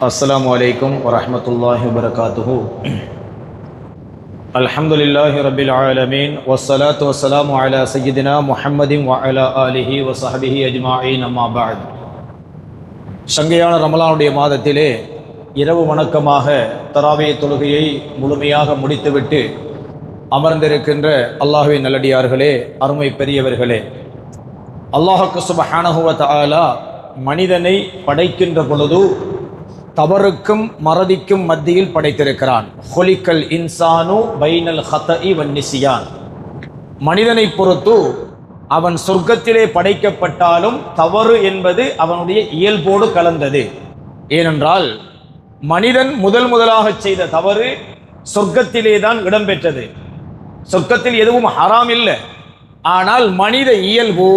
السلام عليكم ورحمة الله وبركاته. الحمد لله رب العالمين والصلاة والسلام على سيدنا محمد وعلى آله وصحبه أجمعين أما بعد. சங்கையான ரமலானுடைய மாதத்திலே இரவு வணக்கமாக தராவிய தொழுகையை முழுமையாக முடித்துவிட்டு அமர்ந்திருக்கின்ற அல்லாஹ்வின் நல்லடியார்களே, அருமை பெரியவர்களே, அல்லாஹ் சுப்ஹானஹு வ தஆலா மனிதனை படைக்கின்ற பொழுது தவறுக்கும் மறதிக்கும் மத்தியில் படைத்திருக்கிறான். ஹுலிக்கல் இன்சானு பைனல் ஹதஇ வன் நிசியான். மனிதனை பொறுத்து அவன் சொர்க்கத்திலே படைக்கப்பட்டாலும் தவறு என்பது அவனுடைய இயல்போடு கலந்தது. ஏனென்றால் மனிதன் முதலாக செய்த தவறு சொர்க்கத்திலே தான் இடம்பெற்றது. சொர்க்கத்தில் எதுவும் ஹராம் இல்லை. ஆனால் மனித இயல்பு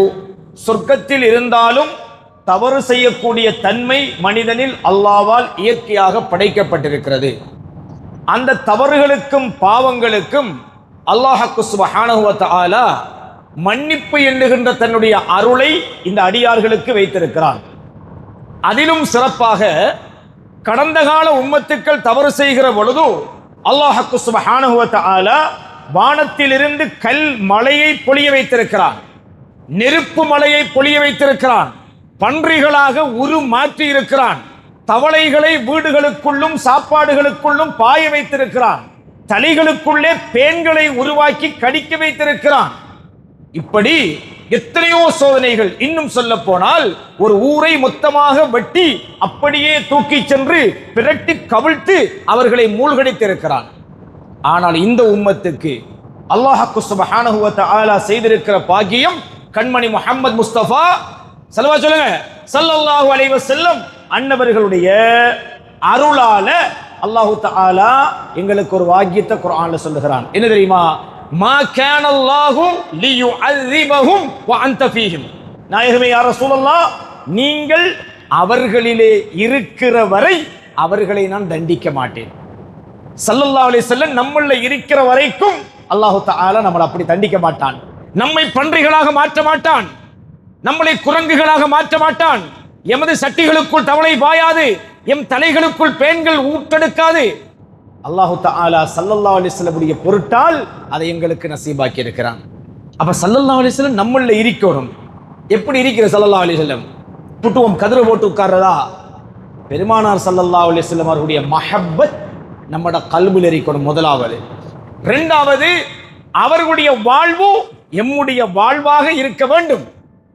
சொர்க்கத்தில் இருந்தாலும் தவறு செய்யக்கூடிய தன்மை மனிதனில் அல்லாஹ்வால் இயற்கையாக படைக்கப்பட்டிருக்கிறது. அந்த தவறுகளுக்கும் பாவங்களுக்கும் அல்லாஹ் சுப்ஹானஹு வ தஆலா மன்னிப்பு என்கின்ற தன்னுடைய அருளை இந்த அடியார்களுக்கு வைத்திருக்கிறான். அதிலும் சிறப்பாக கடந்த கால உம்மத்துக்கள் தவறு செய்கிற பொழுது அல்லாஹ் சுப்ஹானஹு வ தஆலா வானத்திலிருந்து கல் மலையை பொழிய வைத்திருக்கிறான், நெருப்பு மலையை பொழிய வைத்திருக்கிறான், பன்றிகளாக மாற்றி இருக்கிறான், தவளைகளை வீடுகளுக்குள்ளும் சாப்பாடுகளுக்குள்ளும் பாய வைத்திருக்கிறான், தலைகளுக்குள்ளே பேன்களை உருவாக்கி கடிக்க வைத்திருக்கிறான். இப்படி எத்தனையோ சோதனைகள். இன்னும் சொல்ல போனால் ஒரு ஊரை மொத்தமாக வெட்டி அப்படியே தூக்கி சென்று பிரட்டி கவிழ்த்து அவர்களை மூழ்கடித்திருக்கிறான். ஆனால் இந்த உம்மத்துக்கு அல்லாஹ் சுப்ஹானஹு வ தஆலா செய்திருக்கிற பாக்கியம், கண்மணி முஹம்மது முஸ்தபா ஸல்லல்லாஹு அலைஹி வஸல்லம் அன்னவர்களுடைய அருளால அல்லாஹு தஆலா எங்களுக்கு ஒரு வாக்கியத்தை குர்ஆன்ல சொல்லுகிறான். என்ன தெரியுமா? மா கான அல்லாஹு லியுஅذிபஹும் வ அன்த ஃபீஹிம். நாயகமே யா ரசூலல்லாஹ், நீங்கள் அவர்களிலே இருக்கிற வரை அவர்களை நான் தண்டிக்க மாட்டேன். ஸல்லல்லாஹு அலைஹி வஸல்லம் நம்மள இருக்கிற வரைக்கும் அல்லாஹு தஆலா நம்மளை அப்படி தண்டிக்க மாட்டான். நம்மை பன்றிகளாக மாற்ற மாட்டான், நம்மளை குரங்குகளாக மாற்ற மாட்டான். எமது சட்டிகளுக்குள் தவளை பாயாது, எம் தலைகளுக்குள் பேன்கள் ஊட்டெடுக்காது. அல்லாஹு தஆலா ஸல்லல்லாஹு அலைஹி வஸல்லம் பொருட்டால் அதை எங்களுக்கு நசீபாக்கி இருக்கிறான். அப்ப ஸல்லல்லாஹு அலைஹி வஸல்லம் நம்மள இருக்கணும். எப்படி இருக்கிற ஸல்லல்லாஹு அலைஹி வஸல்லம்? புட்டுவம் கதிர போட்டு உட்கார்றதா? பெருமானார் ஸல்லல்லாஹு அலைஹி வஸல்லம் அவருடைய மஹப்பத் நம்மட கல்பில் இருக்கணும். முதலாவது. இரண்டாவது, அவர்களுடைய வாழ்வு எம்முடைய வாழ்வாக இருக்க வேண்டும்.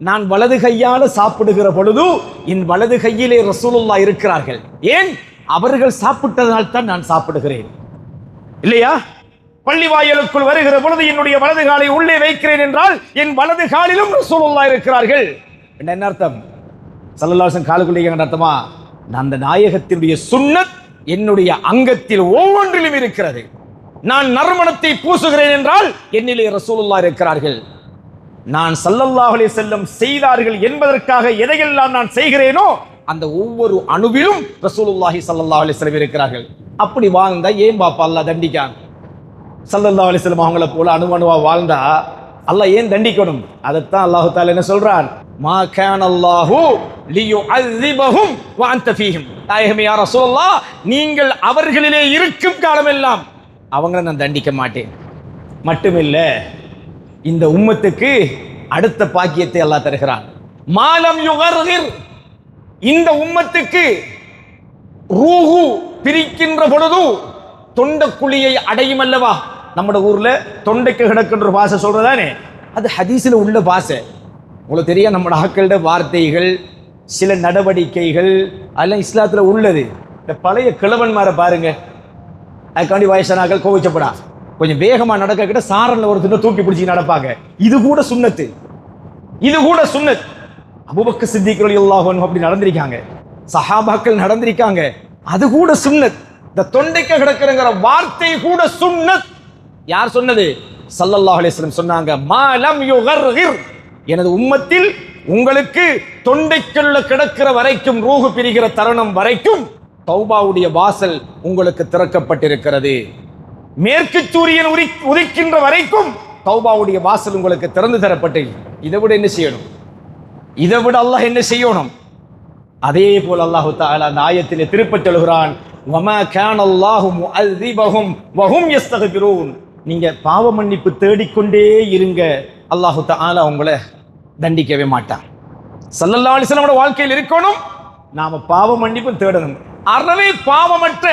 நான் வலது கையால சாப்பிடுகிற பொழுது என் வலது கையிலே ரசூலுல்லாஹ் இருக்கிறார்கள். ஏன்? அவர்கள் சாப்பிட்டதால் தான் நான் சாப்பிடுகிறேன், இல்லையா? பள்ளி வாயிலுக்குள் வருகிற பொழுது என்னுடைய வலது காலை உள்ளே வைக்கிறேன் என்றால் என் வலது காலிலும் ரசூலுல்லாஹ் இருக்கிறார்கள். என்ன அர்த்தம்? ஸல்லல்லாஹு அலைஹி வஸல்லம் காலுக்குள்ளே அர்த்தமா? அந்த நாயகத்தினுடைய சுன்னத் என்னுடைய அங்கத்தில் ஒவ்வொன்றிலும் இருக்கிறது. நான் நறுமணத்தை பூசுகிறேன் என்றால் என்னிலே ரசூலுல்லாஹ் இருக்கிறார்கள். நான் ஸல்லல்லாஹு அலைஹி வஸல்லம் செய்தார்கள் என்பதற்காக எதையெல்லாம் நான் செய்கிறேனோ அந்த ஒவ்வொரு அணுவிலும் ரசூலுல்லாஹி ஸல்லல்லாஹு அலைஹி வஸல்லம் இருக்கிறார்கள். அப்படி வாழ்ந்தா ஏன் பாப்பா அல்லாஹ் தண்டிக்கான்? ஸல்லல்லாஹு அலைஹி வஸல்லம் அவங்கள போல அணுவா வாழ்ந்தா அல்லாஹ் ஏன் தண்டிக்கணும்? அதைத்தான் அல்லாஹ் தஆலா என்ன சொல்றான்? மா கான அல்லாஹு லியுஅذிபஹும் வ அன்த ஃபீஹிம். நாயகமே யா ரசூலல்லாஹ், நீங்கள் அவர்களிலே இருக்கும் காலமெல்லாம் அவங்களை நான் தண்டிக்க மாட்டேன். மட்டுமில்ல, இந்த உம்மத்துக்கு அடுத்த பாக்கியத்தை அல்லாஹ் தருகிறான். மாலம் யுகர்கிர். இந்த உம்மத்துக்கு ரூஹு பிரிக்கின்ற பொழுது தொண்டக்குழியை அடையும் அல்லவா? நம்ம ஊர்ல தொண்டைக்கு கிடக்கின்ற பாசை சொல்றதானே, அது ஹதீஸ்ல உள்ள பாசை. உங்களுக்கு தெரியும், நம்ம ஆக்களோட வார்த்தைகள், சில நடவடிக்கைகள் அதெல்லாம் இஸ்லாத்துல உள்ளது. இந்த பழைய கிழவன்மாரை பாருங்க, அதுக்காண்டி வயசானாக்கள் கோவிச்சப்படா, கொஞ்சம் வேகமா நடக்க கிட்ட சாரன்ல ஒரு தின தூக்கி பிடிச்சி நடப்பாங்க. இது கூட சுன்னத்து, இது கூட சுன்னத். அபூபக்கர் சித்திக் ரலியல்லாஹு அன்ஹு அப்படி நடந்திருக்காங்க, சஹாபாக்கள் நடந்திருக்காங்க. அது கூட சுன்னத். இந்த தொண்டைக்கு கிடக்குறங்கிற வார்த்தை கூட சுன்னத். யார் சொன்னது? ஸல்லல்லாஹு அலைஹி வஸல்லம் சொன்னாங்க, மா லம் யுகர்கிர். எனது உம்மத்தில் உங்களுக்கு தொண்டைக்குள்ள கிடக்கிற வரைக்கும், ரூஹு பிரிகிற தருணம் வரைக்கும் தௌபாவுடைய வாசல் உங்களுக்கு திறக்கப்பட்டிருக்கிறது. மேற்கு சூரியன் உதிக்கின்ற வரைக்கும் தௌபாவுடைய வாசல் உங்களுக்கு திறந்து தரப்பட்டு. இதை விட என்ன செய்யணும்? இதை விட அல்லாஹ் என்ன செய்யணும்? அதே போல் அல்லாஹு தஆலா அந்த ஆயத்திலே திருப்பச் சொல்கிறான், வமா கான அல்லாஹு முஅذிபஹும் வஹும் யஸ்தக்பிரூன். நீங்க பாவ மன்னிப்பு தேடிக்கொண்டே இருங்க, அல்லாஹு தஆலா உங்களை தண்டிக்கவே மாட்டான். ஸல்லல்லாஹு அலைஹி வஸல்லம் வாழ்க்கையில் இருக்கணும், நாம பாவ மன்னிப்பு தேடணும். அறவே பாவமற்ற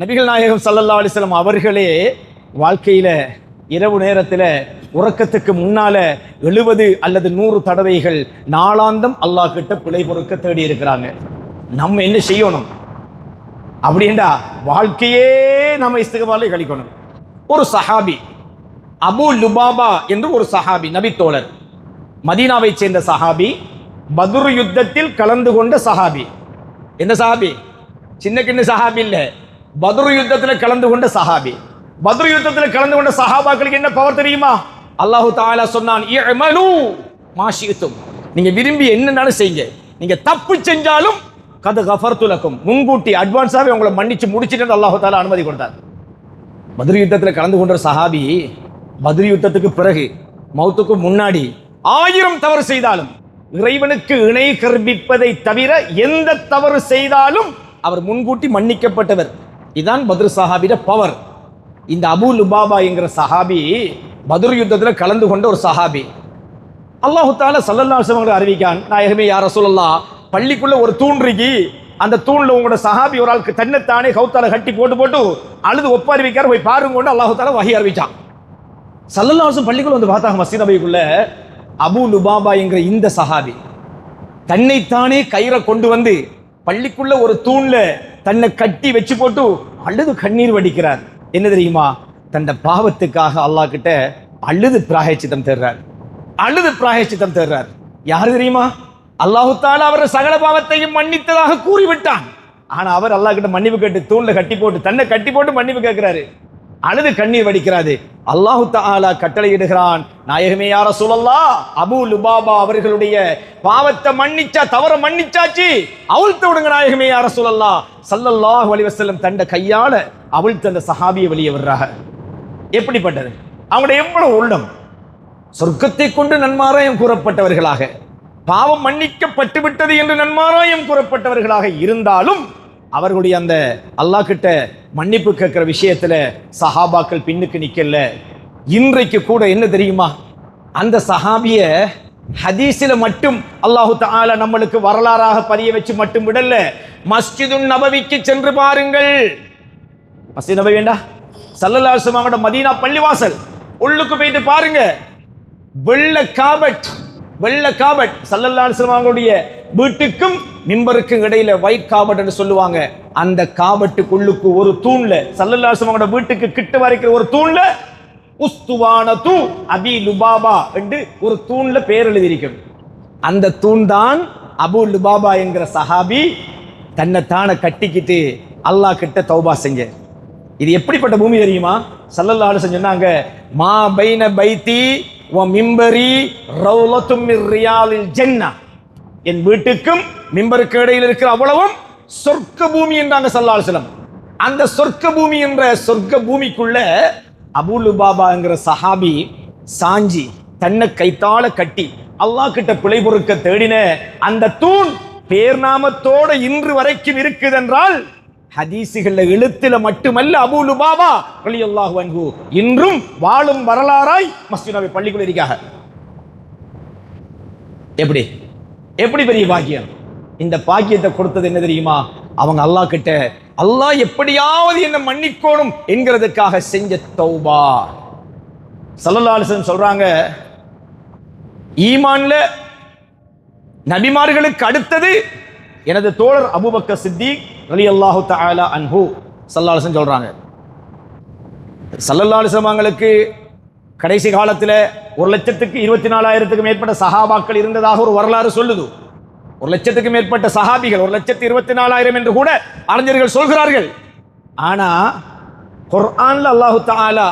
நபிகள் நாயகம் ஸல்லல்லாஹு அலைஹி வஸல்லம் அவர்களே வாழ்க்கையில இரவு நேரத்தில் உறக்கத்துக்கு முன்னால 70 அல்லது 100 தடவைகள் நாளாந்தம் அல்லாஹ் கிட்ட பிழை பொறுக்க தேடி இருக்கிறாங்க. நம்ம என்ன செய்யணும் அப்படின்னா, வாழ்க்கையே நம்ம இஸ்திக்பாரிலே கழிக்கணும். ஒரு சஹாபி அபு லுபாபா என்று ஒரு சஹாபி, நபி தோழர், மதீனாவை சேர்ந்த சஹாபி, பத்ர் யுத்தத்தில் கலந்து கொண்ட சஹாபி. என்ன சஹாபி? சின்ன கிண்ண சஹாபி இல்ல, பத்ர் யுத்தத்தில் கலந்து கொண்ட சஹாபி. பத்ர் யுத்தத்தில் கலந்து கொண்ட சஹாபாக்களுக்கு என்ன பவர் தெரியுமா? அல்லாஹு தஆலா சொன்னான், இஅமலு மா ஷிஅ்தும். நீங்க விரும்பி என்னன்னாலும் செய்யுங்க, நீங்க தப்பு செஞ்சாலும் கத் கஃபர்து லக்கும், முன்கூட்டி அட்வான்ஸாவே உங்களை மன்னிச்சு முடிச்சிட்டு அல்லாஹு தஆலா அனுமதி கொடுத்தார். பத்ர் யுத்தத்தில் கலந்து கொண்ட சஹாபி பத்ர் யுத்தத்துக்கு பிறகு மௌத்துக்கு முன்னாடி 1000 தவறு செய்தாலும், இறைவனுக்கு இணை கற்பிப்பதை தவிர எந்த தவறு செய்தாலும் அவர் முன்கூட்டி மன்னிக்கப்பட்டவர். இதுதான் பத்ர் சஹாபியோட பவர். இந்த அபு லுபாபா என்கிற சஹாபி பத்ர் யுத்தத்தில் கலந்து கொண்ட ஒரு சஹாபி. அல்லாஹு தஆலா ஸல்லல்லாஹு அலைஹி வஸல்லம் அறிவிக்கான், நாயகமே யா ரசூலல்லாஹ், பள்ளிக்குள்ள ஒரு தூண் இருக்கு, அந்த தூண்ல உங்களோட சஹாபி ஒரு ஆளுக்கு தன்னைத்தானே கௌத்தால கட்டி போட்டு அழுது ஒப்பாரி வைக்காரு, போய் பாருங்க அல்லாஹு தஆலா வஹி அறிவிச்சான். ஸல்லல்லாஹு அலைஹி வஸல்லம் பள்ளிக்குள்ள வந்து பார்த்தாங்க, மஸ்ஜித் நபவிக்குள்ள அபு லுபாபா என்கிற இந்த சஹாபி தன்னைத்தானே கயிறை கொண்டு வந்து பள்ளிக்குள்ள ஒரு தூண்ல தன்னை கட்டி வச்சு போட்டு அழுது கண்ணீர் வடிக்கிறார். என்ன தெரியுமா? தன்னை பாவத்துக்காக அல்லாஹ் கிட்ட அழுது பிராயச்சித்தம் தேடுறார், அழுது பிராயச்சித்தம் தேடுறார். யாரு தெரியுமா? அல்லாஹு தஆலா அவர் சகல பாவத்தையும் மன்னித்ததாக கூறிவிட்டான். ஆனா அவர் அல்லாஹ் கிட்ட மன்னிப்பு கேட்டு தூண்ல கட்டி போட்டு தன்னை கட்டி போட்டு மன்னிப்பு கேட்கிறாரு, அழுது கண்ணீர் வடிக்கிறாரு. அல்லாஹு தஆலா கட்டளையிடுகிறான், நாயகமே யா ரசூலல்லாஹ், அபு லுபாபா அவர்களுடைய பாவத்தை மன்னிச்சா, தவற மன்னிச்சாச்சு, அவிழ்த்து விடுங்க நாயகமே யா ரசூலல்லாஹ். ஸல்லல்லாஹு அலைஹி வஸல்லம் தண்ட கையால அவிழ்த்து அந்த சஹாபியை வெளியே வர்றாங்க. எப்படிப்பட்டது அவங்களுடைய எவ்வளவு உள்ளம்! சொர்க்கத்தை கொண்டு நன்மாராயம் கூறப்பட்டவர்களாக, பாவம் மன்னிக்கப்பட்டு விட்டது என்று நன்மாராயம் கூறப்பட்டவர்களாக இருந்தாலும் அவர்களுடைய அந்த அல்லாஹ் கிட்ட மன்னிப்பு கேட்கிற விஷயத்துல சஹாபாக்கள் பின்னுக்கு நிக்கல. இன்றைக்கு கூட என்ன தெரியுமா, அந்த சஹாபிய ஹதீஸில மட்டும் அல்லாஹு தஆலா நம்மளுக்கு வரலாறாக பதிய வச்சு மட்டும் விடல, மஸ்ஜிதுன் நபவிக்கு சென்று பாருங்கள். மஸ்ஜித் நபவி வேண்டா, ஸல்லல்லாஹு அலைஹி வஸல்லம் மதீனா பள்ளிவாசல் உள்ளுக்கு போயிட்டு பாருங்க, வெள்ள காபட் ஸல்லல்லாஹு அலைஹி வஸல்லம் வீட்டுக்கும் மிம்பருக்கும் இடையில ஒயிட் காபட் என்று சொல்லுவாங்க. அந்த காபட்டுக்குள்ளுக்கு ஒரு தூண்ல, ஸல்லல்லாஹு அலைஹி வஸல்லம் வீட்டுக்கு கிட்ட வரைக்கிற ஒரு தூண்ல உஸ்துவானது அபி லுபாபா என்று ஒரு தூண்ல பேர் எழுதியிருக்கும். அந்த தூண் தான் அபு லுபாபா என்கிற சஹாபி தன்னைத்தான கட்டிக்கிட்டு அல்லாஹ் கிட்ட தௌபா செஞ்ச. இது எப்படிப்பட்ட பூமி தெரியுமா? ஸல்லல்லாஹு அலைஹி வஸல்லம் சொன்னாங்க, மா பைன பைத்தி வ மிம்பரி ரௌலத்தும் மிர் ரியாலில் ஜன்னah, என் வீட்டுக்கும் மிம்பருக்கு இடையில் இருக்கிற அவ்வளவும் சொர்க்க பூமி என்றாங்க ஸல்லல்லாஹு அலைஹி வஸல்லம். அந்த சொர்க்க பூமி என்ற சொர்க்க பூமிக்குள்ள அபு லுபாபா என்கிற சஹாபி சாஞ்சி தன்னை கைத்தால கட்டி அல்லாஹ் கிட்ட பிழை பொறுக்க தேடின அந்த தூண் பேர் நாமத்தோட இன்று வரைக்கும் இருக்குது என்றால் ஹதீசுகள்ல எழுத்துல மட்டுமல்ல, அபு லுபாபா ரலியல்லாஹு அன்ஹு இன்றும் வாழும் வரலாறாய் மஸ்ஜித் நபவி பள்ளிக்குள்ள இருக்காங்க. எப்படி எப்படி பெரிய பாக்கியம்! இந்த பாக்கியத்தை கொடுத்தது என்ன தெரியுமா? அவங்க அல்லாஹ் கிட்ட அல்லாஹ் எப்படியாவது என்ன மன்னிக்கணும் என்கிறதுக்காக செஞ்ச தௌபா. ஸல்லல்லாஹு அலைஹி வஸல்லம் சொல்றாங்க, ஈமான்ல நபிமார்களுக்கு அடுத்தது எனது தோழர் அபூபக்கர் சித்திக் ரலியல்லாஹு தஆலா அன்ஹு. ஸல்லல்லாஹு அலைஹி வஸல்லம் சொல்றாங்க, ஸல்லல்லாஹு அலைஹி வஸல்லம் கடைசி காலத்தில் 1,24,000 மேற்பட்ட சஹாபாக்கள் இருந்ததாக ஒரு வரலாறு சொல்லுது. 1,00,000 மேற்பட்ட சஹாபிகள், 1,24,000 என்று கூட அறிஞர்கள் சொல்கிறார்கள். ஆனா குர்ஆன்ல அல்லாஹு தஆலா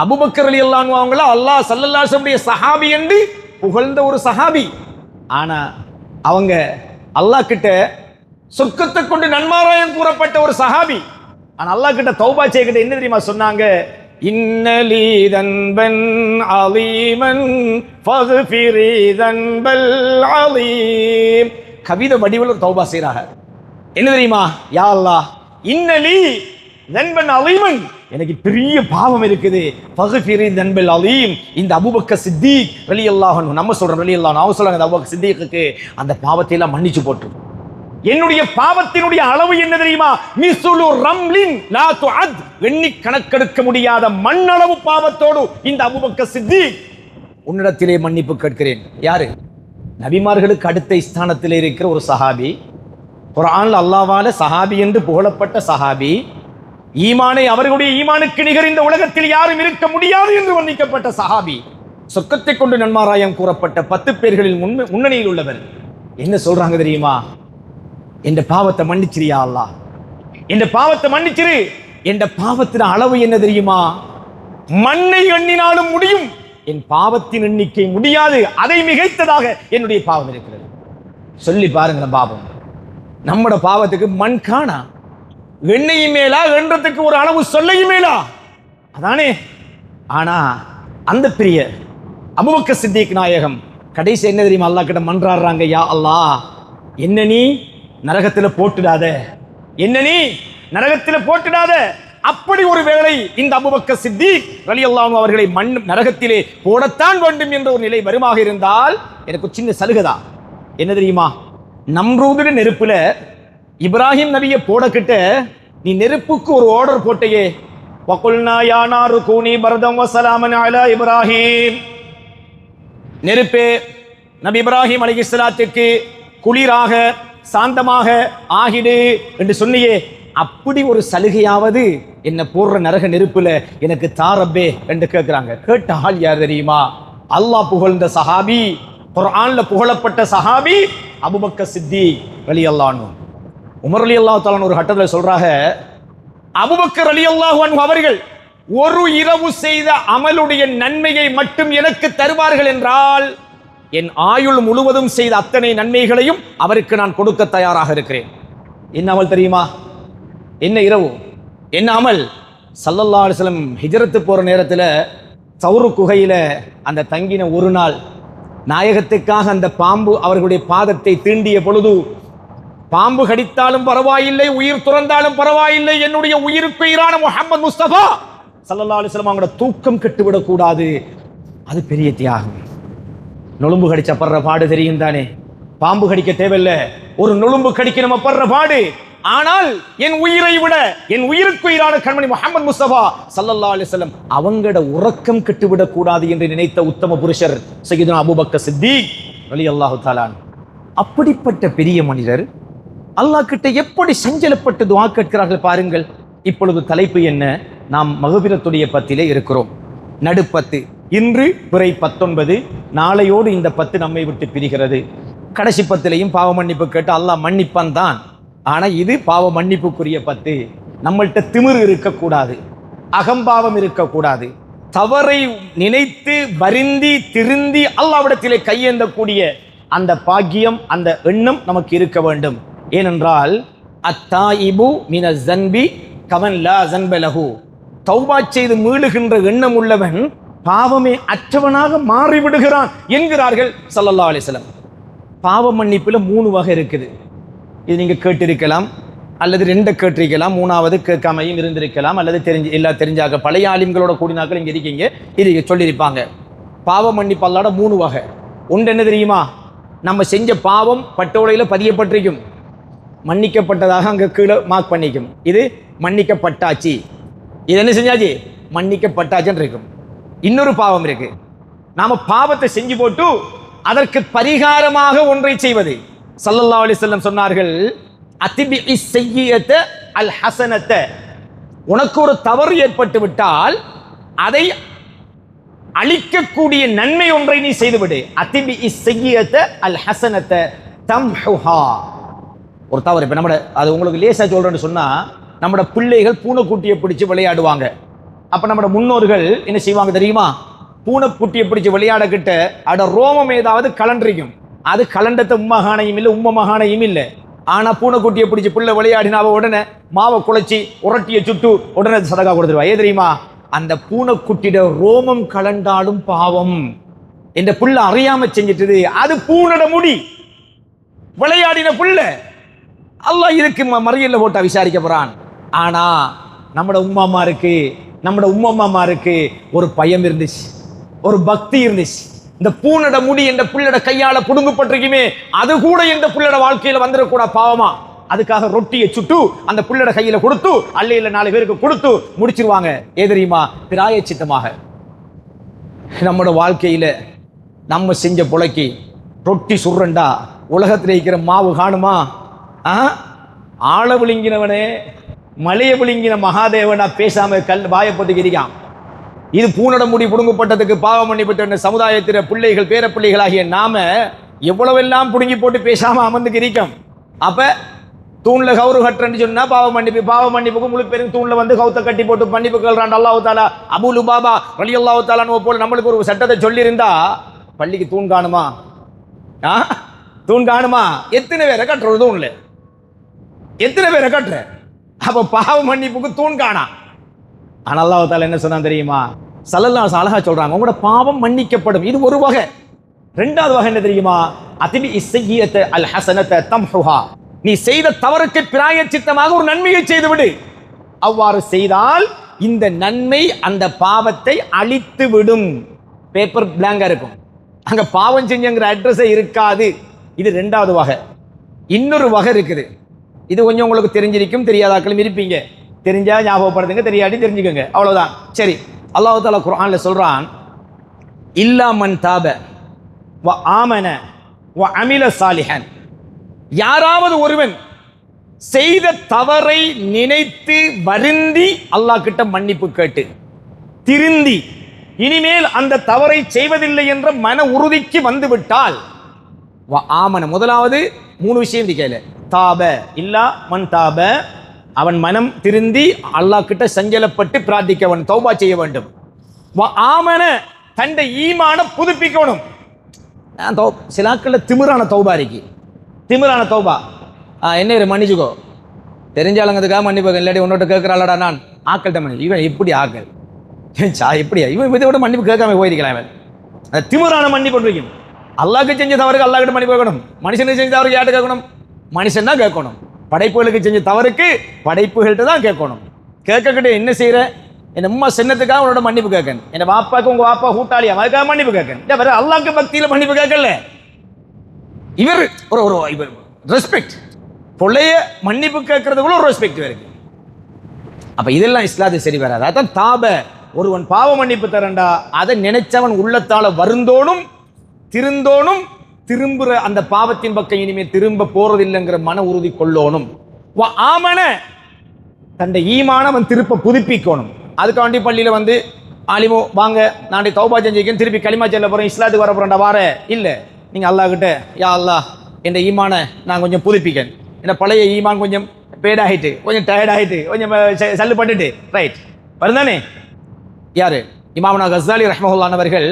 அபூபக்கர் ரலியல்லாஹு அன்ஹு அவங்கள அல்லாஹ் ஸல்லல்லாஹு அலைஹி வஸல்லம் சஹாபி என்று புகழ்ந்த ஒரு சஹாபி. ஆனா அவங்க அல்லாஹ் கிட்ட சொர்க்கத்தை கொண்டு நன்மாராயம் கூறப்பட்ட ஒரு சஹாபி. ஆனா அல்லாஹ் கிட்ட தௌபா செய்கிட்ட என்ன தெரியுமா சொன்னாங்க? இன்னலி தன்பன் அலீமன் ஃபக்ஃபிரி தன்பல் அலீம். கவிதை வடிவில் ஒரு தௌபா செய்றாங்க. என்ன தெரியுமா? யா அல்லாஹ் இன்னலி தன்பன் அலீமன், எனக்கு பெரிய பாவம் இருக்குது, ஃபக்ஃபிரி தன்பல் அலீம். இந்த அபூபக்கர் சித்திக் ரலியல்லாஹு அன்ஹு, நம்ம சொல்றோம் ரலியல்லாஹு அன்ஹு, அவங்க சொல்றாங்க அபூபக்கர் சித்திக்கு அந்த பாவத்தை எல்லாம் மன்னிச்சு போட்டு. என்னுடைய பாவத்தினுடைய அளவு என்ன தெரியுமா? மிஸ்லு ரம்லின் லா துஅத், எண்ணி கணக்கெடுக்க முடியாத மண்ணளவு பாவத்தோடு இந்த அபூபக்கர் சித்திக் உன்னிடத்திலே மன்னிப்பு கேட்கிறேன். யாரு? நபிமார்களுக்கு அடுத்த ஸ்தானத்தில் இருக்கிற ஒரு சஹாபி, குர்ஆன்ல அல்லாஹ்வால சஹாபி என்று புகழப்பட்ட சஹாபி, ஈமானை அவர்களுடைய ஈமானுக்கு நிகர் இந்த உலகத்தில் யாரும் இருக்க முடியாது என்று வர்ணிக்கப்பட்ட சஹாபி, சொர்க்கத்தை கொண்டு நன்மாராயம் கூறப்பட்ட 10 பேர்களில் முன்னணியில் உள்ளவர். என்ன சொல்றாங்க தெரியுமா? என்ற பாவத்தை மன்னிச்சிரியா அல்லாஹ், என்ற பாவத்தை மன்னிச்சிரு. என்ற பாவத்தின் அளவு என்ன தெரியுமா? மண்ணை எண்ணினாலும் முடியும், என் பாவத்தின் எண்ணிக்கை முடியாது, அதை மிகைத்ததாக என்னுடைய பாவம் இருக்கிறது. சொல்லி பாருங்க பாவம். நம்மட பாவத்துக்கு மண் காணா, எண்ணெயும் மேலா, என்றதுக்கு ஒரு அளவு சொல்லையும் மேலா, அதானே. ஆனா அந்த பெரிய அபூபக்கர் சித்திக் நாயகம் கடைசி என்ன தெரியுமா? அல்லாஹ் கிட்ட மன்றாடுறாங்க, யா அல்லாஹ் என்ன நீ நரகத்தில் போட்டுடாத, என்ன நீ நரகத்தில் போட்டுடாத. அப்படி ஒரு வேளை இந்த அபூபக்கர் சித்திக் ரலியல்லாஹு அன்ஹு அவர்களை நரகத்திலே போடத்தான் வேண்டும் என்ற ஒரு நிலை வருமாக இருந்தால் எனக்கு சின்ன சலுகதா. என்ன தெரியுமா? நம்ரூதுடைய நெருப்புல இப்ராஹிம் நபியை போடக்கிட்ட நீ நெருப்புக்கு ஒரு ஆர்டர் போட்டையே, வகுல்னா யா நாரு கூனி பர்தம் வஸலாமன் அலா இப்ராஹிம், நெருப்பே நபி இப்ராஹிம் அலைஹிஸ்ஸலாத்துக்கு குளிராக சாந்தமாக ஆகிடு என்று சொன்னியே, அப்படி ஒரு சலுகையாவது என்ன போடுற நரக நெருப்புல எனக்கு தாரப்பே என்று கேட்கிறாங்க. கேட்ட ஆள் யார் தெரியுமா? அல்லாஹ் புகழ்ந்த சஹாபி, குர்ஆன்ல புகழப்பட்ட சஹாபி அபூபக்கர் சித்திக் ரலியல்லாஹு அன்ஹு. உமர் ரலியல்லாஹு தஆலா ஒரு கட்டத்தில் சொல்றாங்க, அபூபக்கர் ரலியல்லாஹு அன்ஹு அவர்கள் ஒரு இரவு செய்த அமலுடைய நன்மையை மட்டும் எனக்கு தருவார்கள் என்றால் என் ஆயுள் முழுவதும் செய்த அத்தனை நன்மைகளையும் அவருக்கு நான் கொடுக்க தயாராக இருக்கிறேன். என்ன அமல் தெரியுமா? என்ன இரவு, என்ன அமல்? ஸல்லல்லாஹு அலைஹி வஸல்லம் ஹிஜ்ரத்து போற நேரத்தில் சௌரு குகையில அந்த தங்கின ஒரு நாள் நாயகத்துக்காக அந்த பாம்பு அவர்களுடைய பாதத்தை தீண்டிய பொழுது, பாம்பு கடித்தாலும் பரவாயில்லை, உயிர் துறந்தாலும் பரவாயில்லை, என்னுடைய உயிருக்கு உயிரான முஹம்மது முஸ்தபா ஸல்லல்லாஹு அலைஹி வஸல்லம் அவங்களோட தூக்கம் கெட்டுவிடக் கூடாது. அது பெரிய தியாகம். நொலும்பு கடிச்ச படுற பாடு தெரியும் தானே? பாம்பு கடிக்க தேவையில்லை, ஒரு நொலும்பு கடிக்க நம்ம படுற பாடு. ஆனால் என் உயிரை விட என் உயிருக்கு உயிரான கண்மணி முஹம்மது முஸ்தபா ஸல்லல்லாஹு அலைஹி வஸல்லம் அவங்களோட உறக்கம் கெட்டுவிடக் கூடாது என்று நினைத்த உத்தம புருஷர் சய்யிதுனா அபூபக்கர் சித்திக் ரலியல்லாஹு தஆலா. அப்படிப்பட்ட பெரிய மனிதர் அல்லாஹ் கிட்ட எப்படி சஞ்சலப்பட்டு துஆ கேட்கிறார்கள் பாருங்கள். இப்பொழுது தலைப்பு என்ன? நாம் மக்ஃபிரத்துடைய பத்திலே இருக்கிறோம், நடுப்பத்து. இன்று பிறை 19, நாளையோடு இந்த 10 நம்மை விட்டு பிரிகிறது. கடைசி 10லையும் பாவ மன்னிப்பு கேட்டு அல்லாஹ் மன்னிப்பான் தான். ஆனா இது பாவ மன்னிப்புக்குரிய 10. நம்மள்கிட்ட திமிரு இருக்கக்கூடாது, அகம்பாவம் இருக்கக்கூடாது, தவறை நினைத்து வருந்தி திருந்தி அல்லாஹ்விடத்திலே கையேந்தக்கூடிய அந்த பாக்கியம், அந்த எண்ணம் நமக்கு இருக்க வேண்டும். ஏனென்றால் அத்தாயிபு மினஸ் ஸன்பி கமன் லா ஸன்ப லஹு, தௌபா செய்து மீளுகின்ற எண்ணம் உள்ளவன் பாவமே அற்றவனாக மாறிவிடுகிறான் என்கிறார்கள் ஸல்லல்லாஹு அலைஹி வஸல்லம். பாவ மன்னிப்புல 3 வகை இருக்குது. இது நீங்க கேட்டிருக்கலாம், அல்லது 2 கேட்டிருக்கலாம், 3வது கேட்காமையும் இருந்திருக்கலாம், அல்லது தெரிஞ்சாக பழைய ஆலிம்களோட கூடினாக்கள் இங்க இருக்கீங்க, இது சொல்லியிருப்பாங்க. பாவ மன்னிப்பு அல்லாஹ்வோட 3 வகை. ஒன்று என்ன தெரியுமா? நம்ம செஞ்ச பாவம் பட்டோலையில பதியப்பட்டிருக்கும், மன்னிக்கப்பட்டதாக அங்க கீழே மார்க் பண்ணிக்கும், இது மன்னிக்கப்பட்டாச்சு, இது என்ன செஞ்சாச்சு, மன்னிக்கப்பட்டாச்சுன்னு இருக்கும். இன்னொரு பாவம் இருக்கு, நாம பாவத்தை செஞ்சு போட்டு அதற்கு பரிகாரமாக ஒன்றை செய்வது. ஸல்லல்லாஹு அலைஹி வஸல்லம் சொன்னார்கள், அத்பிஇ ஸய்யிஅத அல் ஹஸனத, உனக்கு ஒரு தவறு ஏற்பட்டு விட்டால் அதை அழிக்கக்கூடிய நன்மை ஒன்றை நீ செய்துவிடு. அத்பிஇ ஸய்யிஅத அல் ஹஸனத தம்ஹுஹா. ஒரு தவறு, இப்ப நம்ம அது உங்களுக்கு லேசா சொல்றேன்னு சொன்னா, நம்ம பிள்ளைகள் பூனைக்குட்டியை பிடிச்சு விளையாடுவாங்க. அப்ப நம்ம முன்னோர்கள் என்ன செய்வாங்க தெரியுமா? பூனைக்குட்டியை பிடிச்சு விளையாட கிட்ட அட ரோமம் ஏதாவது கலண்டிருக்கும், அது கலண்டத்தை உம்மகானையும் இல்லை உம்ம மகானையும் இல்லை. ஆனா பூனைக்குட்டியை பிடிச்சு பிள்ளை விளையாடினாவ உடனே மாவை குழைச்சி உரட்டியை சுட்டு உடனே சதகா கொடுத்துருவா. ஏன் தெரியுமா? அந்த பூனைக்குட்டியோட ரோமம் கலண்டாலும் பாவம், என்ற புள்ள அறியாம செஞ்சிட்டது, அது பூனோட முடி. விளையாடின புள்ள. அல்லாஹ் இதுக்கு மறியல்ல போட்டா விசாரிக்க போறான். ஆனா நம்மட உம்மம்மாருக்கு ஒரு பயம் இருந்துச்சு, ஒரு பக்தி இருந்துச்சு. இந்த பூனட முடி என்ற புள்ளட கையால புடுங்கப்பட்டிருக்குமே, அது கூட இந்த புள்ளட வாழ்க்கையில வந்துடக்கூட பாவமா. அதுக்காக ரொட்டியை சுட்டு அந்த புள்ளட கையில கொடுத்து அல்லையில 4 பேருக்கு கொடுத்து முடிச்சிருவாங்க. தெரியுமா? பிராயச்சித்தமாக. நம்மளோட வாழ்க்கையில நம்ம செஞ்ச புலைக்கு ரொட்டி சுடுறண்டா உலகத்தில் இருக்கிற மாவு காணுமா? ஆழ விழுங்கினவனே, மலைய விழுங்கின மகாதேவனா பேசாம வாயை பொத்திக்கிறியான். இது பூனட முடி புடுங்கப்பட்டதுக்கு பாவம் பண்ணிவிட்ட சமுதாயத்தின பிள்ளைகள், பேர பிள்ளைகளாகிய நாம எவ்வளவெல்லாம் புடுங்கி போட்டு பேசாம அமர்ந்துக்கு இருக்கோம். அப்ப தூண்ல கவுரு கட்டுறன்னு சொன்னா பாவம் மன்னிப்புக்கு முழு பேரும் தூண்ல வந்து கவுத்த கட்டி போட்டு மன்னிப்பு கேள்றான் அல்லாஹ் தாலா. அபூ லுபாபா ரலியல்லாஹு தஆலா போல நம்மளுக்கு ஒரு சட்டத்தை சொல்லி இருந்தா பள்ளிக்கு தூண் காணுமா? தூண் காணுமா? எத்தனை பேரை கட்டுற தூண்ல, எத்தனை பேரை கட்டுற? அப்ப பாவ மன்னிப்புக்கு தூண் காணா. ஆனா அல்லாஹ் தாலா என்ன சொன்னா தெரியுமா? ஸல்லல்லாஹு அலைஹி அழகா சொல்றாங்க, உங்களோட பாவம் மன்னிக்கப்படும். இது ஒரு வகை. 2வது வகை என்ன தெரியுமா? அதிபி இஸ்ஸய்யியத அல் ஹஸனத தம்ஹுஹா. நீ செய்த தவறுக்கு பிராயச்சித்தமாக ஒரு நன்மையை செய்து விடு. அவ்வாறு செய்தால் இந்த நன்மை அந்த பாவத்தை அழித்து விடும். பேப்பர் பிளாங்கா இருக்கும், அங்க பாவம் செஞ்சங்கிற அட்ரஸே இருக்காது. இது 2வது வகை. இன்னொரு வகை இருக்குது. இது கொஞ்சம் உங்களுக்கு தெரிஞ்சிருக்கும், தெரியாதாக்களும் இருப்பீங்க. தெரிஞ்சா ஞாபகப்படுத்துங்க, தெரியாட்டி தெரிஞ்சுக்கோங்க, அவ்வளவுதான். சரி, அல்லாஹ் தஆலா குர்ஆன்ல சொல்றான், இல்லா மன் தாப வ ஆமன வ அமில சாலிஹன். யாராவது ஒருவன் செய்த தவறை நினைத்து வருந்தி அல்லாஹ் கிட்ட மன்னிப்பு கேட்டு திருந்தி இனிமேல் அந்த தவறை செய்வதில்லை என்ற மன உறுதிக்கு வந்துவிட்டால், ஆமன முதலாவது 3 விஷயம் இருக்கையில தாப இல்லா மன் தாப, அவன் மனம் திருந்தி அல்லாஹ் கிட்ட சஞ்சலப்பட்டு பிரார்த்திக்கவன், தௌபா செய்ய வேண்டும். ஆமன தன்னை ஈமான புதுப்பிக்கணும். சிலாக்கள் திமிரான தௌபா இருக்கு, திமிரான தௌபா. என்ன மன்னிச்சுக்கோ, தெரிஞ்சாலங்கிறதுக்காக மன்னிப்பு, இல்லாட்டி உன்னோட கேட்கிறாளடா நான் ஆக்கள்கிட்ட மன்னி. இவன் எப்படி ஆக்கள் எப்படியா இவன் இதை விட மன்னிப்பு கேட்காம போயிருக்கலாம். இவன் திமிரான மன்னிப்பு வைக்கும். அல்லாஹ்க்கு செஞ்ச தவறுக்கு அல்லாஹ் கிட்ட மன்னிப்பு கேட்கணும். மனுஷனுக்கு செஞ்ச தவறுக்கு யார்கிட்ட கேட்கணும்? மனுஷன் தான் கேட்கணும். படைப்புகளுக்கு செஞ்ச தவறுக்கு படைப்புகள்கிட்ட தான் கேட்கணும். கேட்கக்கிட்ட என்ன செய்யற? என் அம்மா சின்னத்துக்காக உன்னோட மன்னிப்பு கேட்கணும். என் பாப்பாக்கு உங்க பாப்பா கூட்டாளியா அதுக்காக மன்னிப்பு கேட்கணும். வேற அல்லாஹ்க்கு பக்தியில மன்னிப்பு கேட்கல. இவர் ஒரு இவர் ரெஸ்பெக்ட், பொள்ளைய மன்னிப்பு கேட்கறதுக்குள்ள ஒரு ரெஸ்பெக்ட் இருக்கு. அப்ப இதெல்லாம் இஸ்லாத்து சரி வராது. அதான் தாப, ஒருவன் பாவ மன்னிப்பு தரண்டா அதை நினைச்சவன் உள்ளத்தால வருந்தோனும் திருந்தோனும், திரும்புற அந்த பாவத்தின் பக்கம் இனிமே திரும்ப போறதில்லைங்கிற மன உறுதி கொள்ளோனும். ஆமன தன்னை ஈமான அவன் திருப்ப புதுப்பிக்கணும். அதுக்காண்டி பள்ளியில வந்து ஆலிமோ வாங்க நான் தௌபா செஞ்சிருக்கேன், திருப்பி களிமா செல்ல போறேன், இஸ்லாத்துக்கு வர போறேன்டா வார இல்ல. நீங்க அல்லாஹ் கிட்ட, யா அல்லாஹ் என் ஈமான நான் கொஞ்சம் புதுப்பிக்கேன், என்ன பழைய ஈமான் கொஞ்சம் பேடாயிட்டு, கொஞ்சம் டயர்ட் ஆயிட்டு, கொஞ்சம் சல்லு பண்ணிட்டு ரைட் வருந்தானே. யாரு? இமாம்னா கஸ்ஸாலி ரஹ்மத்துல்லாஹி அவர்கள்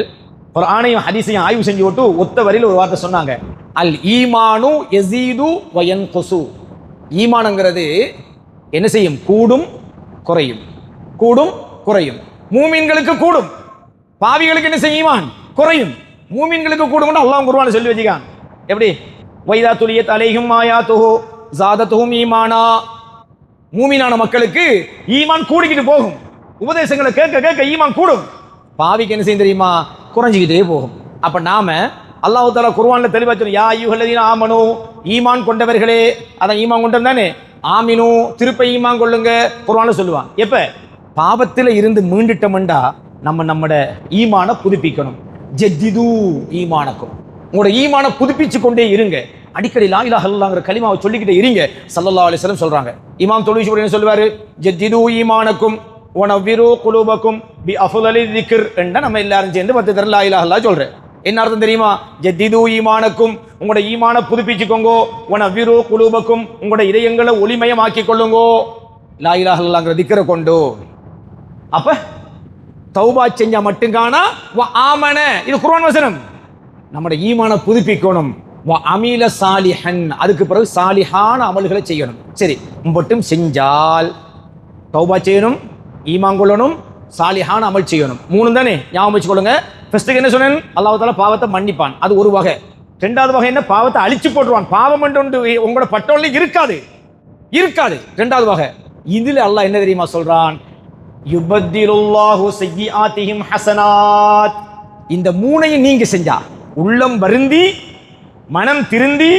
ஒரு ஆணையும் ஹதீஸையும் ஆய்வு செஞ்சு விட்டு ஒத்த வரியில் ஒரு வார்த்தை சொன்னாங்க, அல் ஈமானு யஸீது வ யன்குசு. ஈமான்ங்கிறது என்ன செய்யும்? கூடும் குறையும், கூடும் குறையும். மூமின்களுக்கு கூடும், பாவிகளுக்கு என்ன செய்யும்? ஈமான் குறையும். மூமின்களுக்கு கூடும் அல்லாஹ் குர்ஆன்ல சொல்லி வச்சிருக்கான். எப்படி? வைதா துலியத் அலைஹிம் ஆயாத்துஹு ஸாதத்துஹும் ஈமானா. மூமினான மக்களுக்கு ஈமான் கூடிக்கிட்டு போகும். உபதேசங்களை கேட்க கேட்க ஈமான் கூடும். பாவிக்கு என்ன செய்யும் தெரியுமா? குறைஞ்சிக்கிட்டே போகும். அப்ப நாம அல்லாஹ் தஆலா குர்ஆன்ல தெளிவா சொல்றான், யா அய்யுஹல்லதீன ஆமனு, ஈமான் கொண்டவர்களே. அதான் ஈமான் கொண்டவன் தானே, ஆமினு திருப்ப ஈமான் கொள்ளுங்க குர்ஆன்ல சொல்லுவான். எப்ப பாவத்தில் இருந்து மீண்டுட்டோம்டா நம்மட ஈமான புதுப்பிக்கணும். ஜத்திது ஈமானக்கும், உங்களோட ஈமான புதுப்பிச்சு கொண்டே இருங்க. அடிக்கடி லா இலாஹ இல்லல்லாஹ்ங்கற கலிமாவை சொல்லிக்கிட்டே இருங்க. ஸல்லல்லாஹு அலைஹி வஸல்லம் சொல்றாங்க. இமாம் தொழுகை என்ன சொல்வாரு? ஜத்திது ஈமானக்கும் வ நவ்விரு குலூபக்கும் பி அஃலலி ذிக்ர் என்ற நம்ம எல்லாரும் சேர்ந்து 10 தடவை லா இலாஹ இல்லல்லாஹ் சொல்றேன். என்ன அர்த்தம் தெரியுமா? ஜத்திது ஈமானக்கும், உங்களோட ஈமான புதுப்பிச்சுக்கோங்க. வ நவ்விரு குலூபக்கும், உங்களோட இதயங்களை ஒளிமயமாக்கி கொள்ளுங்க லா இலாஹ இல்லல்லாஹ்ங்கற ذிக்ரை கொண்டு. அப்ப தௌபா செஞ்சா மட்டும் காணா வ ஆமன, இது குர்ஆன் வசனம். நம்மட ஈமான புதுப்பிக்கணும். வ அமீல சாலிஹன், அதுக்கு பிறகு சாலிஹான அமல்களை செய்யணும். சரி, மட்டும் செஞ்சால் தௌபா செய்யணும், ஈமான் கொள்ளணும், சாலிஹான அமல் செய்யணும். 3 தானே ஞாபகம் வச்சுக்கொள்ளுங்க. ஃபர்ஸ்ட் என்ன சொன்னேன்? அல்லாஹ் தஆலா பாவத்தை மன்னிப்பான், அது ஒரு வகை. ரெண்டாவது வகை என்ன? பாவத்தை அழிச்சு போட்டுருவான். பாவம் என்று ஒன்று உங்களோட பட்டோல இருக்காது. ரெண்டாவது வகை. இதுல அல்லாஹ் என்ன தெரியுமா சொல்றான்? யுபத்திலுல்லாஹு ஸய்யிஆத்திஹிம் ஹஸனாத். இந்த மூணையும் நீங்க செஞ்சா, உள்ளம் வருந்தி மனம் திருந்தி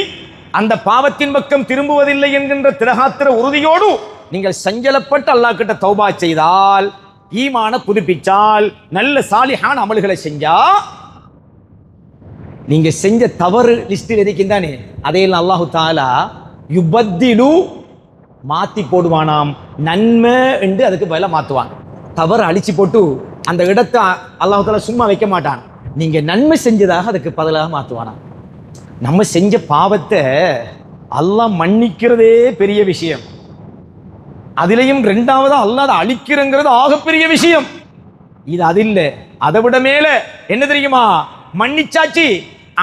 அந்த பாவத்தின் பக்கம் திரும்புவதில்லை என்கின்ற திடகாத்திர உறுதியோடு நீங்கள் சஞ்சலப்பட்டு அல்லாஹ் கிட்ட தௌபா செய்தால், ஈமான புதுப்பிச்சால், நல்ல சாலிஹான அமல்களை செஞ்சா, நீங்க செஞ்ச தவறு லிஸ்டில் இருக்கின்றானே அதையெல்லாம் அல்லாஹு தஆலா யுபத்திலு மாத்தி போடுவானாம். நன்மை என்று அதுக்கு பதிலாக மாத்துவான். தவறு அழிச்சு போட்டு அந்த இடத்தை அல்லாஹு தஆலா சும்மா வைக்க மாட்டான். நீங்க நன்மை செஞ்சதாக அதுக்கு பதிலாக மாத்துவானாம். நம்ம செஞ்ச பாவத்தை அல்லாஹ் மன்னிக்கிறதே பெரிய விஷயம். அதிலையும் ரெண்டாவது அல்லாஹ் அதை அழிக்கிறங்கிறது ஆகப்பெரிய விஷயம். இது அது இல்லை, அதை விட மேல என்ன தெரியுமா? மன்னிச்சாச்சு,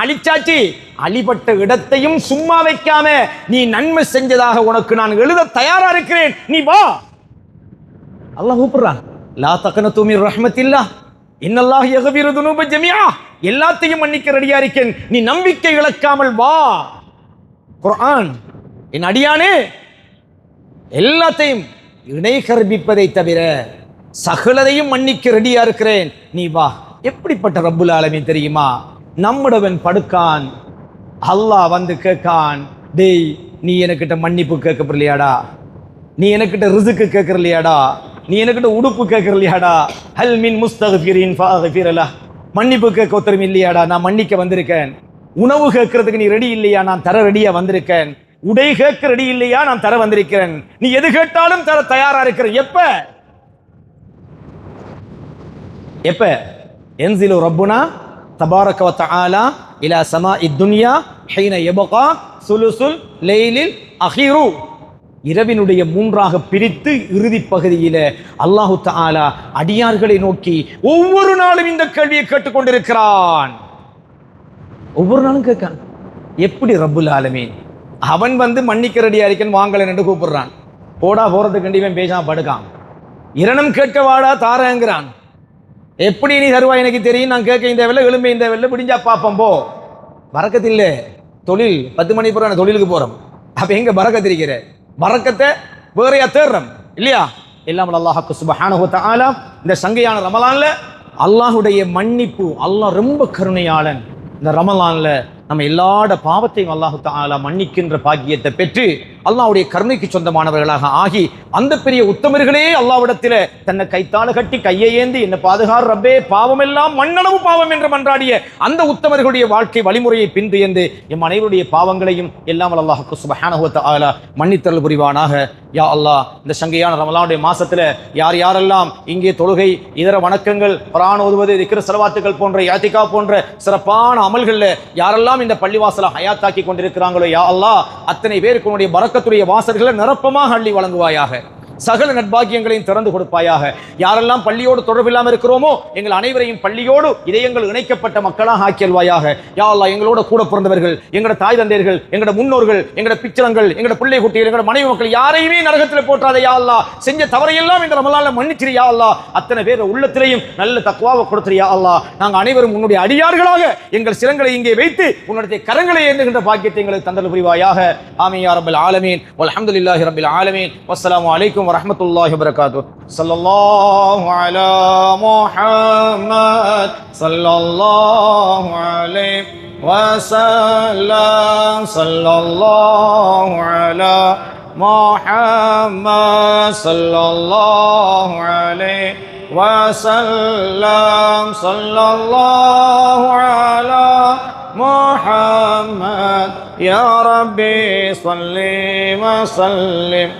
அழிச்சாச்சு, அழிபட்ட இடத்தையும் சும்மா வைக்காம நீ நன்மை செஞ்சதாக உனக்கு நான் எழுத தயாரா இருக்கிறேன், நீ வா. அல்லாஹ் கூப்பிடுறான். லா தக்னது மின் ரஹ்மத்தில்லாஹ் இன்னல்லாஹ் யக்ஃபிரு துனூப ஜமீஆ. எல்லாத்தையும் மன்னிக்க ரெடியா இருக்கேன், நீ நம்பிக்கை இழக்காமல் வா. குர்ஆன், என் அடியானே, எல்லாத்தையும் இணை கற்பிப்பதை தவிர சகலதையும் மன்னிக்க ரெடியா இருக்கிறேன், நீ வா. எப்படிப்பட்ட ரப்புல் ஆலமீன் தெரியுமா? நம்முடவன் படுக்கான், அல்லாஹ் வந்து கேட்கான், டேய் நீ எனக்கிட்ட மன்னிப்பு கேட்கப்படலையாடா, நீ எனக்கிட்ட ரிசுக்கு கேட்கறலையாடா, நீ எனக்கிட்ட உடுப்பு கேட்கறலையாடா, ஹல் மின் முஸ்தக்ஃபிரின் ஃபஅக்ஃபிர் லஹ். மன்னிப்பு கேட்க ஒருத்தரும் இல்லையாடா, நான் மன்னிக்க வந்திருக்கேன். உணவு கேட்கறதுக்கு நீ ரெடி இல்லையா, நான் தர ரெடியா வந்திருக்கேன். உடை கேட்க ரெடி இல்லையா, நான் தர வந்திருக்கிறேன். நீ எது கேட்டாலும் தர தயாரா இருக்கிறேன். எப்ப யன்ஸிலு ரப்புனா தபாரக வ தஆலா இலா ஸமாஇ துன்யா ஹீன யபகா சுலுசுல் லைலில் அஹீரு. இரவினுடைய மூன்றாக பிரித்து இறுதி பகுதியில அல்லாஹு தஆலா அடியார்களை நோக்கி ஒவ்வொரு நாளும் இந்த கேள்வியை கேட்டுக்கொண்டிருக்கிறான். ஒவ்வொரு நாளும் கேட்கான். எப்படி ரப்புல் ஆலமீன் அவன் வந்து மன்னிக்க ரெடியா இருக்கேன் வாங்கலன் என்று கூப்பிடுறான். போடா போறதுக்கு கண்டிப்பா பேசாம படுக்கான். இரணம் கேட்க வாடா தாரங்கிறான். எப்படி நீ தருவா எனக்கு தெரியும், நான் கேட்க இந்த வேலை எலும்பை இந்த வேலை பிடிஞ்சா பாப்போம் போ. பரக்கத்து இல்லை, தொழில் 10 மணி போற தொழிலுக்கு போறோம். அப்ப எங்க பரக்கத்து இருக்கிற? பரக்கத்தை வேறையா தேடுறோம் இல்லையா? எல்லாம் அல்லாஹ் சுப்ஹானஹு வ தஆலா இந்த சங்கையான ரமலான்ல அல்லாஹுடைய மன்னிப்பு, அல்லாஹ் ரொம்ப கருணையாளன். இந்த ரமலான்ல நம்ம எல்லாட பாவத்தையும் அல்லாஹு தஆலா மன்னிக்கின்ற பாக்கியத்தை பெற்று அல்லாஹ்வுடைய கருணைக்கு சொந்தமானவர்களாக ஆகி அந்த பெரிய உத்தமர்களே அல்லாஹ்விடத்திலே தன்னை கைத்தால கட்டி கையை ஏந்தி என்ன பாதுகார் ரப்பே, பாவம் எல்லாம் மண்ணளவு பாவம் என்று மன்றாடிய அந்த உத்தமர்களுடைய வாழ்க்கை வழிமுறையை பின்துயர்ந்து எம் அனைவருடைய பாவங்களையும் எல்லாம் அல்லாஹ் சுப்ஹானஹு வ தஆலா மன்னித்தருள் புரிவானாக. யா அல்லாஹ், இந்த சங்கையான ரமலானுடைய மாசத்துல யார் யாரெல்லாம் இங்கே தொழுகை, இதர வணக்கங்கள், குர்ஆன் ஓதுவது, திக்ர் ஸலவாத்துகள் போன்ற இஅ்திகா போன்ற சிறப்பான அமல்கள்ல யாரெல்லாம் இந்த பள்ளிவாசலை ஹயாத்தாக்கி கொண்டிருக்கிறாங்களோ யா அல்லாஹ், அத்தனை பேருக்கு உன்னுடைய பரக்கத்துடைய வாசல்களை நிரப்பமாக அள்ளி வழங்குவாயாக. சகல நற்பாக்கியங்களையும் திறந்து கொடுப்பாயாக. யாரெல்லாம் பள்ளியோடு தொடர்பில்லாமல் இருக்கிறோமோ எங்கள் அனைவரையும் பள்ளியோடு இதயங்கள் இணைக்கப்பட்ட மக்களாக ஆக்கியல்வாயாக. யா அல்லாஹ், எங்களோட கூட பிறந்தவர்கள், எங்களோட தாய் தந்தையர்கள், எங்களோட முன்னோர்கள், எங்களோட பிச்சளங்கள், எங்களோட பிள்ளை குட்டிகள், எங்களோட மனைவி மக்கள் யாரையுமே நரகத்தில் போற்றாதே யா அல்லாஹ். செஞ்ச தவறையெல்லாம் இந்த ரமலான்ல மன்னிச்சிரு யா அல்லாஹ். அத்தனை பேர் உள்ளத்திலையும் நல்ல தக்வாவை கொடுத்துரு யா அல்லாஹ். நாங்கள் அனைவரும் உன்னுடைய அடியார்களாக எங்கள் சிரங்களை இங்கே வைத்து உன்னுடைய கரங்களை ஏந்துகின்ற பாக்கியத்தை எங்களுக்கு தந்தல் புரிவாயாக. ஆமீன் யா ரப்பல் ஆலமீன். வல்ஹம்துலில்லாஹி ரப்பில் ஆலமீன். வஸ்ஸலாமு அலைக்கும் வரஹ்மத்துல்லாஹி வபரகாத்துஹு. ஸல்லல்லாஹு அலா முஹம்மத் ஸல்லல்லாஹு அலைஹி வஸல்லம். ஸல்லல்லாஹு அலா முஹம்மத் ஸல்லல்லாஹு அலைஹி வஸல்லம். ஸல்லல்லாஹு அலா முஹம்மத் யா ரப்பி ஸல்லி வ ஸல்லிம்.